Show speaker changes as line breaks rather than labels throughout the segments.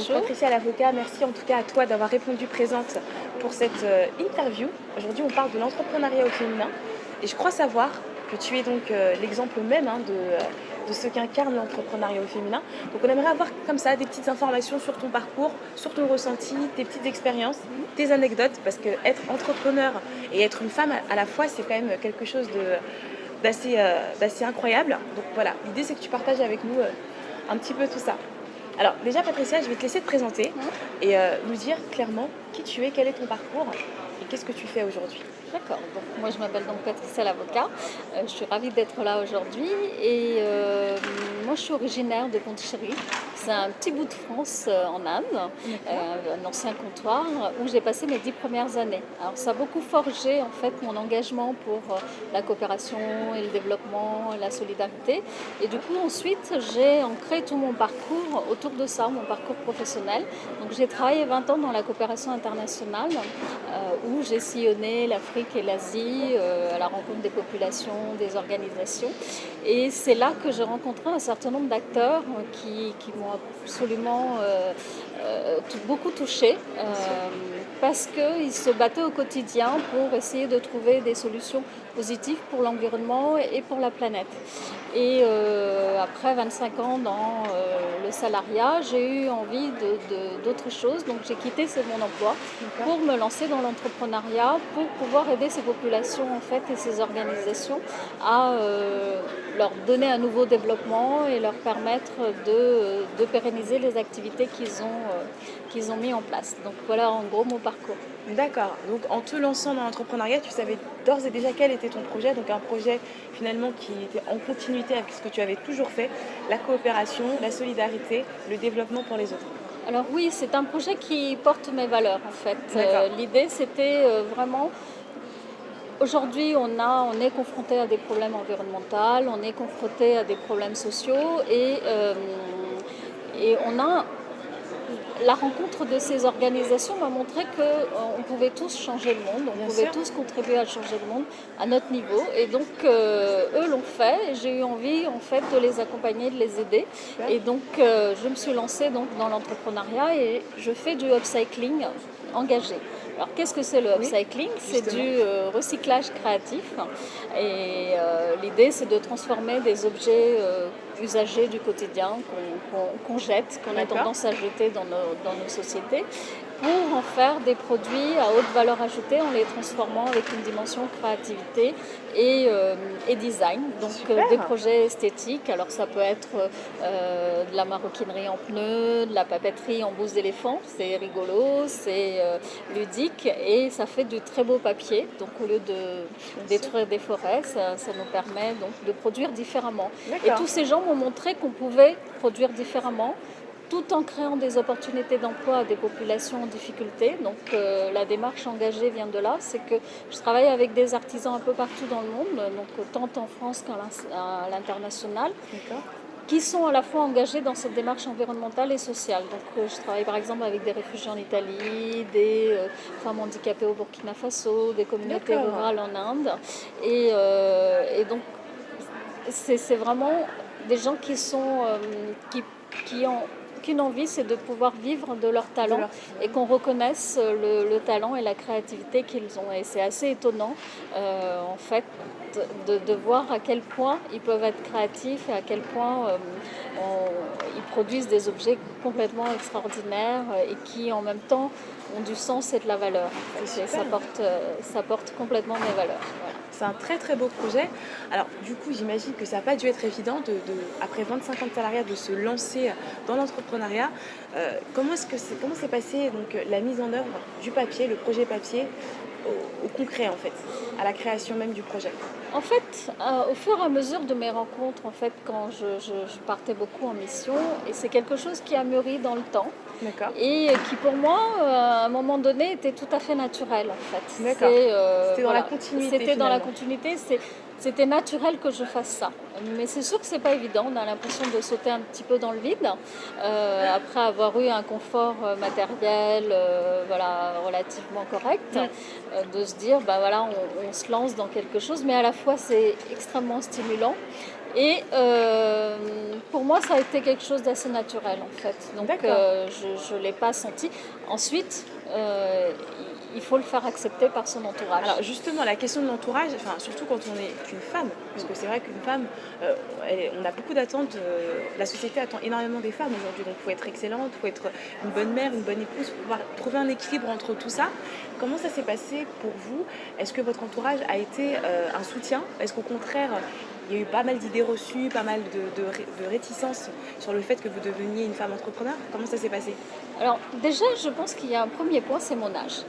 Bonjour.
Patricia l'avocat, merci en tout cas à toi d'avoir répondu présente pour cette interview. Aujourd'hui, on parle de l'entrepreneuriat au féminin et je crois savoir que tu es donc l'exemple même de ce qu'incarne l'entrepreneuriat au féminin. Donc on aimerait avoir comme ça des petites informations sur ton parcours, sur ton ressenti, tes petites expériences, tes anecdotes, parce que être entrepreneur et être une femme à la fois, c'est quand même quelque chose d'assez incroyable. Donc voilà, l'idée c'est que tu partages avec nous un petit peu tout ça. Alors déjà Patricia, je vais te laisser te présenter
Mmh.
et nous dire clairement qui tu es, quel est ton parcours et qu'est-ce que tu fais aujourd'hui.
D'accord, donc moi je m'appelle donc Patricia l'avocat. Je suis ravie d'être là aujourd'hui et moi je suis originaire de Pondichéry. C'est un petit bout de France en Inde,
D'accord.
un ancien comptoir où j'ai passé mes 10 premières années. Alors ça a beaucoup forgé en fait mon engagement pour la coopération et le développement, la solidarité. Et du coup ensuite j'ai ancré tout mon parcours autour de ça, mon parcours professionnel. Donc j'ai travaillé 20 ans dans la coopération internationale où j'ai sillonné l'Afrique et l'Asie à la rencontre des populations, des organisations. Et c'est là que j'ai rencontré un certain nombre d'acteurs qui m'ont absolument beaucoup touchée parce qu'ils se battaient au quotidien pour essayer de trouver des solutions positives pour l'environnement et pour la planète. Et après 25 ans dans le salariat, j'ai eu envie d'autre chose. Donc j'ai quitté mon emploi
D'accord.
pour me lancer dans l'entrepreneuriat, pour pouvoir aider ces populations en fait, et ces organisations à leur donner un nouveau développement et leur permettre de pérenniser les activités qu'ils ont mis en place. Donc voilà en gros mon parcours.
D'accord. Donc en te lançant dans l'entrepreneuriat, tu savais d'ores et déjà quel était ton projet. Donc un projet finalement qui était en continuité avec ce que tu avais toujours fait, la coopération, la solidarité, le développement pour les autres.
Alors oui, c'est un projet qui porte mes valeurs en fait.
D'accord.
L'idée c'était vraiment. Aujourd'hui, on est confronté à des problèmes environnementaux, on est confronté à des problèmes sociaux et on a la rencontre de ces organisations m'a montré qu'on pouvait tous changer le monde, on
Bien
pouvait
sûr.
tous contribuer à changer le monde à notre niveau. Et donc, eux l'ont fait et j'ai eu envie en fait de les accompagner, de les aider.
Super.
Et donc, je me suis lancée donc, dans l'entrepreneuriat et je fais du upcycling engagé. Alors, qu'est-ce que c'est le
Oui,
upcycling? C'est
justement.
du recyclage créatif. Et l'idée, c'est de transformer des objets usagers du quotidien qu'on jette, qu'on a
D'accord.
tendance à jeter dans nos sociétés, pour en faire des produits à haute valeur ajoutée en les transformant avec une dimension créativité et design. Donc
Super.
des projets esthétiques, alors ça peut être de la maroquinerie en pneus, de la papeterie en bouse d'éléphant, c'est rigolo, c'est ludique et ça fait du très beau papier. Donc au lieu de détruire des forêts, ça nous permet donc de produire différemment. Et
D'accord.
tous ces gens m'ont montré qu'on pouvait produire différemment tout en créant des opportunités d'emploi à des populations en difficulté. Donc la démarche engagée vient de là, c'est que je travaille avec des artisans un peu partout dans le monde, donc tant en France qu'à l'international,
D'accord.
qui sont à la fois engagés dans cette démarche environnementale et sociale. Donc je travaille par exemple avec des réfugiés en Italie, des femmes handicapées au Burkina Faso, des communautés
D'accord.
rurales en Inde. Et donc c'est vraiment des gens qui sont qui ont qu'une envie, c'est de pouvoir vivre de leur
De
talent
leur-
et qu'on reconnaisse le talent et la créativité qu'ils ont. Et c'est assez étonnant, en fait, de voir à quel point ils peuvent être créatifs et à quel point ils produisent des objets complètement extraordinaires et qui, en même temps, ont du sens et de la valeur. En fait.
C'est
Et
super.
ça porte complètement mes valeurs. Voilà.
C'est un très très beau projet. Alors du coup, j'imagine que ça n'a pas dû être évident après 25 ans de salariat de se lancer dans l'entrepreneuriat. Comment s'est passée donc la mise en œuvre du papier, le projet papier au concret en fait, à la création même du projet.
En fait, au fur et à mesure de mes rencontres, en fait, quand je partais beaucoup en mission, et c'est quelque chose qui a mûri dans le temps,
D'accord.
et qui pour moi, à un moment donné, était tout à fait naturel en fait.
D'accord. C'était dans la
Voilà,
continuité
c'était dans la
finalement.
continuité, c'était naturel que je fasse ça. Mais c'est sûr que c'est pas évident, on a l'impression de sauter un petit peu dans le vide, après avoir eu un confort matériel voilà, relativement correct, de se dire, bah voilà, on se lance dans quelque chose, mais à la fois c'est extrêmement stimulant. Et pour moi, ça a été quelque chose d'assez naturel en fait. Donc
D'accord.
je ne l'ai pas senti. Ensuite, il faut le faire accepter par son entourage.
Alors justement, la question de l'entourage, enfin, surtout quand on est qu'une femme, parce que c'est vrai qu'une femme, on a beaucoup d'attentes, la société attend énormément des femmes aujourd'hui, donc il faut être excellente, il faut être une bonne mère, une bonne épouse, pour pouvoir trouver un équilibre entre tout ça. Comment ça s'est passé pour vous? Est-ce que votre entourage a été un soutien? Est-ce qu'au contraire, il y a eu pas mal d'idées reçues, pas mal de réticences sur le fait que vous deveniez une femme entrepreneur? Comment ça s'est passé?
Alors déjà, je pense qu'il y a un premier point, c'est mon âge.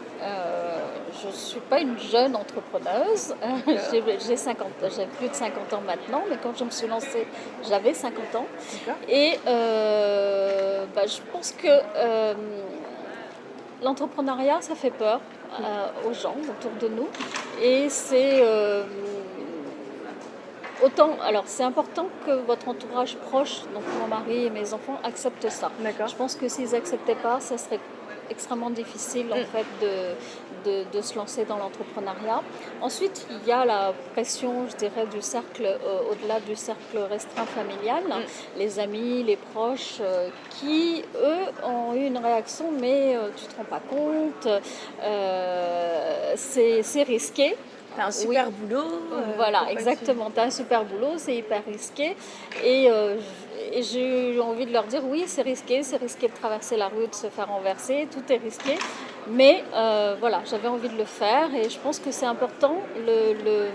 Je ne suis pas une jeune entrepreneuse. J'ai 50, j'ai plus de 50 ans maintenant, mais quand je me suis lancée, j'avais 50 ans.
D'accord.
Et je pense que l'entrepreneuriat, ça fait peur aux gens autour de nous. Et c'est autant, alors c'est important que votre entourage proche, donc mon mari et mes enfants, acceptent ça.
D'accord.
Je pense que s'ils n'acceptaient pas, ça serait extrêmement difficile en fait de se lancer dans l'entrepreneuriat. Ensuite, il y a la pression, je dirais, du cercle, au-delà du cercle restreint familial, les amis, les proches, qui, eux, ont eu une réaction, mais tu ne te rends pas compte, c'est risqué.
T'as un super boulot.
Voilà,
pourquoi
exactement. Tu as un super boulot, c'est hyper risqué. Et j'ai eu envie de leur dire oui, c'est risqué de traverser la rue, de se faire renverser, tout est risqué. Mais voilà, j'avais envie de le faire et je pense que c'est important. Le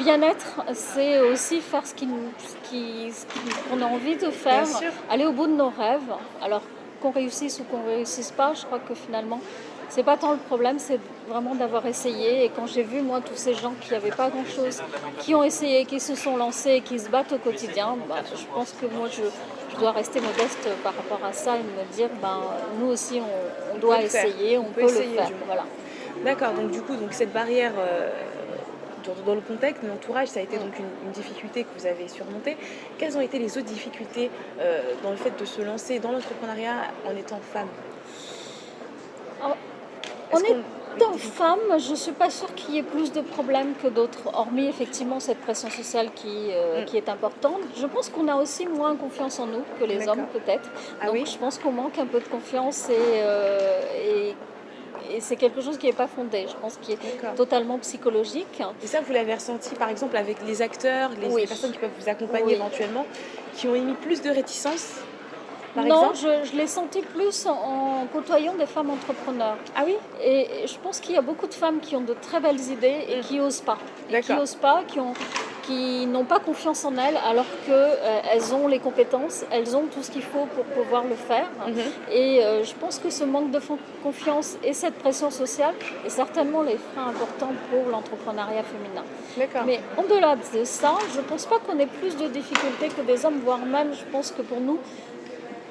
bien-être, c'est aussi faire ce qu'on a envie de faire,
Bien sûr.
aller au bout de nos rêves. Alors qu'on réussisse ou qu'on ne réussisse pas, je crois que finalement, c'est pas tant le problème, c'est vraiment d'avoir essayé. Et quand j'ai vu, moi, tous ces gens qui n'avaient pas grand-chose, qui ont essayé, qui se sont lancés, qui se battent au quotidien, je pense que moi, je dois rester modeste par rapport à ça et me dire, nous aussi, on doit essayer, on peut le
essayer,
faire.
du moins.
Voilà.
D'accord, donc du coup, donc cette barrière dans le contexte, l'entourage, ça a été donc une difficulté que vous avez surmontée. Quelles ont été les autres difficultés dans le fait de se lancer dans l'entrepreneuriat en étant femme?
Alors, en
Est-ce qu'on...
étant femme, je ne suis pas sûre qu'il y ait plus de problèmes que d'autres, hormis effectivement cette pression sociale qui est importante. Je pense qu'on a aussi moins confiance en nous que les
D'accord.
hommes, peut-être.
Ah
Donc
oui?
je pense qu'on manque un peu de confiance et c'est quelque chose qui n'est pas fondé. Je pense qu'il est
D'accord.
totalement psychologique.
Et ça, vous l'avez ressenti par exemple avec les acteurs,
Oui.
les personnes qui peuvent vous accompagner
Oui.
éventuellement, qui ont émis plus de réticence, par
Non,
exemple?
je l'ai senti plus en côtoyant des femmes entrepreneurs.
Ah oui?
Et je pense qu'il y a beaucoup de femmes qui ont de très belles idées et qui n'osent pas.
D'accord.
Qui n'ont pas confiance en elles alors qu'elles ont les compétences, elles ont tout ce qu'il faut pour pouvoir le faire. Et je pense que ce manque de confiance et cette pression sociale est certainement les freins importants pour l'entrepreneuriat féminin.
D'accord.
Mais au-delà de ça, je ne pense pas qu'on ait plus de difficultés que des hommes, voire même je pense que pour nous,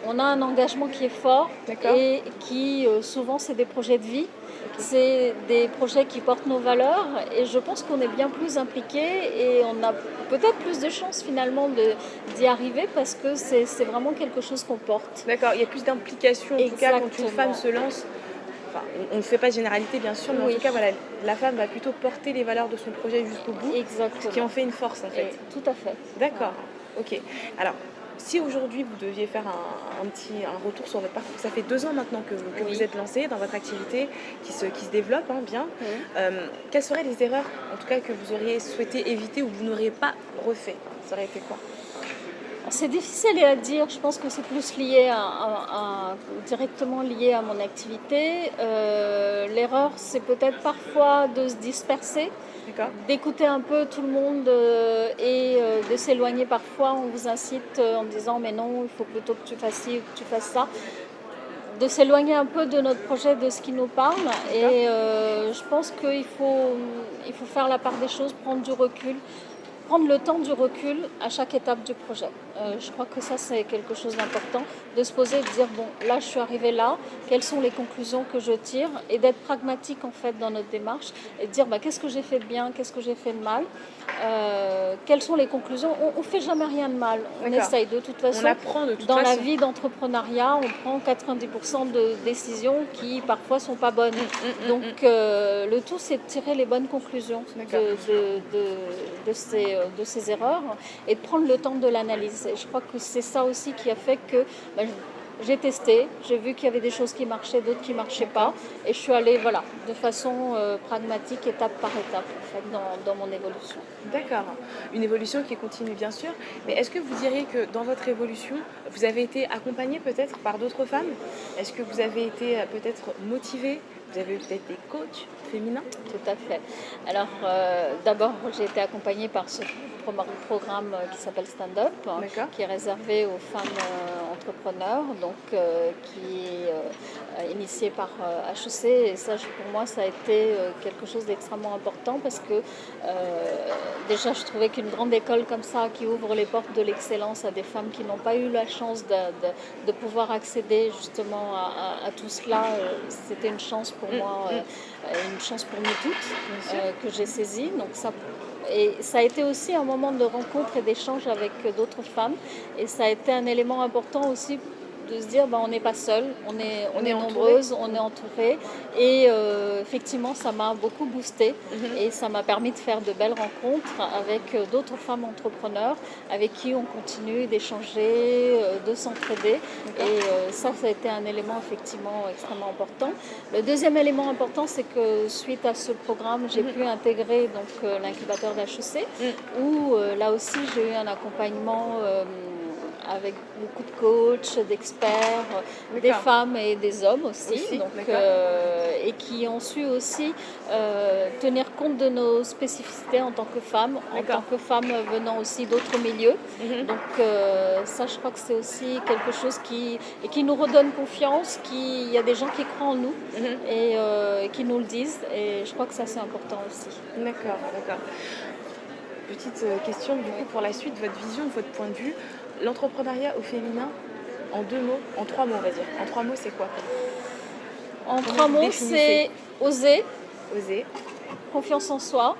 on a un engagement qui est fort.
D'accord.
Et qui souvent c'est des projets de vie, c'est des projets qui portent nos valeurs et je pense qu'on est bien plus impliqués et on a peut-être plus de chances finalement d'y arriver parce que c'est vraiment quelque chose qu'on porte.
D'accord, il y a plus d'implication en tout cas quand une
Exactement.
femme se lance. Enfin, on ne fait pas de généralité bien sûr, mais
Oui.
en tout cas voilà, la femme va plutôt porter les valeurs de son projet jusqu'au bout,
Exactement.
qui en fait une force en fait.
Et tout à fait.
D'accord, ok. Alors, si aujourd'hui vous deviez faire un retour sur votre parcours, ça fait 2 ans maintenant que
Oui.
vous êtes lancé dans votre activité qui se développe bien. Quelles seraient les erreurs en tout cas que vous auriez souhaité éviter ou que vous n'auriez pas refait? Ça aurait été quoi?
C'est difficile à dire, je pense que c'est plus lié directement lié à mon activité. L'erreur, c'est peut-être parfois de se disperser,
D'accord.
d'écouter un peu tout le monde et de s'éloigner parfois. On vous incite en disant mais non, il faut plutôt que tu fasses ci ou que tu fasses ça. De s'éloigner un peu de notre projet, de ce qui nous parle. Et je pense qu'il faut faire la part des choses, prendre du recul. Prendre le temps du recul à chaque étape du projet. Je crois que ça, c'est quelque chose d'important, de se poser et de dire, bon, là, je suis arrivée là, quelles sont les conclusions que je tire, et d'être pragmatique, en fait, dans notre démarche, et de dire, qu'est-ce que j'ai fait de bien, qu'est-ce que j'ai fait de mal, quelles sont les conclusions. On ne fait jamais rien de mal, on essaye de toute façon.
On apprend de toute
dans
façon.
la vie d'entrepreneuriat, on prend 90% de décisions qui, parfois, ne sont pas bonnes. Donc, le tout, c'est de tirer les bonnes conclusions de ces de ses erreurs et de prendre le temps de l'analyse. Et je crois que c'est ça aussi qui a fait que ben, j'ai testé, j'ai vu qu'il y avait des choses qui marchaient, d'autres qui ne marchaient pas, et je suis allée voilà, de façon pragmatique, étape par étape, en fait, dans mon évolution.
D'accord. Une évolution qui continue bien sûr, mais est-ce que vous diriez que dans votre évolution, vous avez été accompagnée peut-être par d'autres femmes? Est-ce que vous avez été peut-être motivée? Vous avez eu peut-être des coachs féminins?
Tout à fait. Alors, d'abord, j'ai été accompagnée par ce programme qui s'appelle Stand Up,
D'accord.
qui est réservé aux femmes entrepreneurs, donc qui est initié par HEC. Et ça, pour moi, ça a été quelque chose d'extrêmement important parce que déjà, je trouvais qu'une grande école comme ça, qui ouvre les portes de l'excellence à des femmes qui n'ont pas eu la chance de pouvoir accéder justement à tout cela, c'était une chance pour moi, une chance pour nous toutes, que j'ai saisie. Donc et ça a été aussi un moment de rencontre et d'échange avec d'autres femmes. Et ça a été un élément important aussi de se dire on n'est pas seul, on est nombreuses, on est entourées. Et effectivement, ça m'a beaucoup boostée et ça m'a permis de faire de belles rencontres avec d'autres femmes entrepreneurs avec qui on continue d'échanger, de s'entraider. Et ça a été un élément effectivement extrêmement important. Le deuxième élément important, c'est que suite à ce programme, j'ai pu intégrer donc l'incubateur d'HEC où là aussi j'ai eu un accompagnement avec beaucoup de coachs, d'experts, des femmes et des hommes aussi donc, et qui ont su aussi tenir compte de nos spécificités en tant que femmes, en tant que femmes venant aussi d'autres milieux. Donc ça, je crois que c'est aussi quelque chose qui nous redonne confiance, il y a des gens qui croient en nous et qui nous le disent, et je crois que ça, c'est important aussi.
D'accord. Petite question du coup pour la suite, votre vision, votre point de vue. L'entrepreneuriat au féminin, en 2 mots, en 3 mots on va dire. En 3 mots, c'est quoi?
En 3 mots, c'est oser, confiance en soi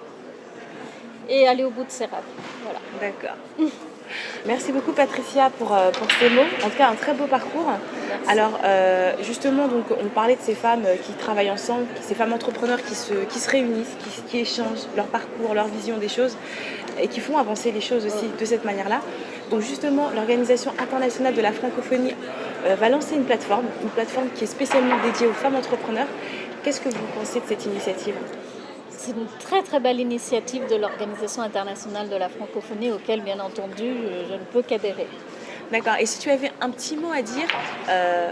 et aller au bout de ses rêves. Voilà.
D'accord. Merci beaucoup Patricia pour ces mots. En tout cas, un très beau parcours.
Merci.
Alors, justement, donc, on parlait de ces femmes qui travaillent ensemble, ces femmes entrepreneurs qui se réunissent, qui échangent leur parcours, leur vision des choses et qui font avancer les choses aussi de cette manière-là. Donc justement, l'Organisation internationale de la francophonie va lancer une plateforme qui est spécialement dédiée aux femmes entrepreneurs. Qu'est-ce que vous pensez de cette initiative ?
C'est une très très belle initiative de l'Organisation internationale de la francophonie auquel, bien entendu, je ne peux qu'adhérer.
D'accord. Et si tu avais un petit mot à dire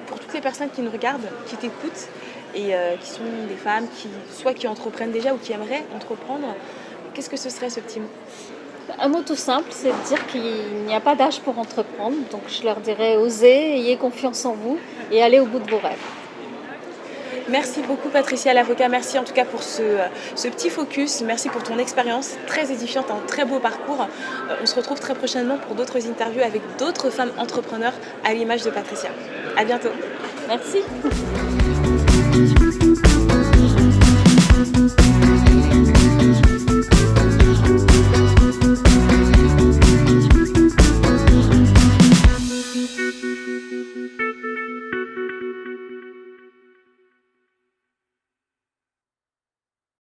pour toutes les personnes qui nous regardent, qui t'écoutent et qui sont des femmes qui entreprennent déjà ou qui aimeraient entreprendre, qu'est-ce que ce serait ce petit mot ?
Un mot tout simple, c'est de dire qu'il n'y a pas d'âge pour entreprendre. Donc je leur dirais osez, ayez confiance en vous et allez au bout de vos rêves.
Merci beaucoup Patricia Lavocat, merci en tout cas pour ce petit focus, merci pour ton expérience très édifiante, un très beau parcours. On se retrouve très prochainement pour d'autres interviews avec d'autres femmes entrepreneurs à l'image de Patricia. À bientôt.
Merci.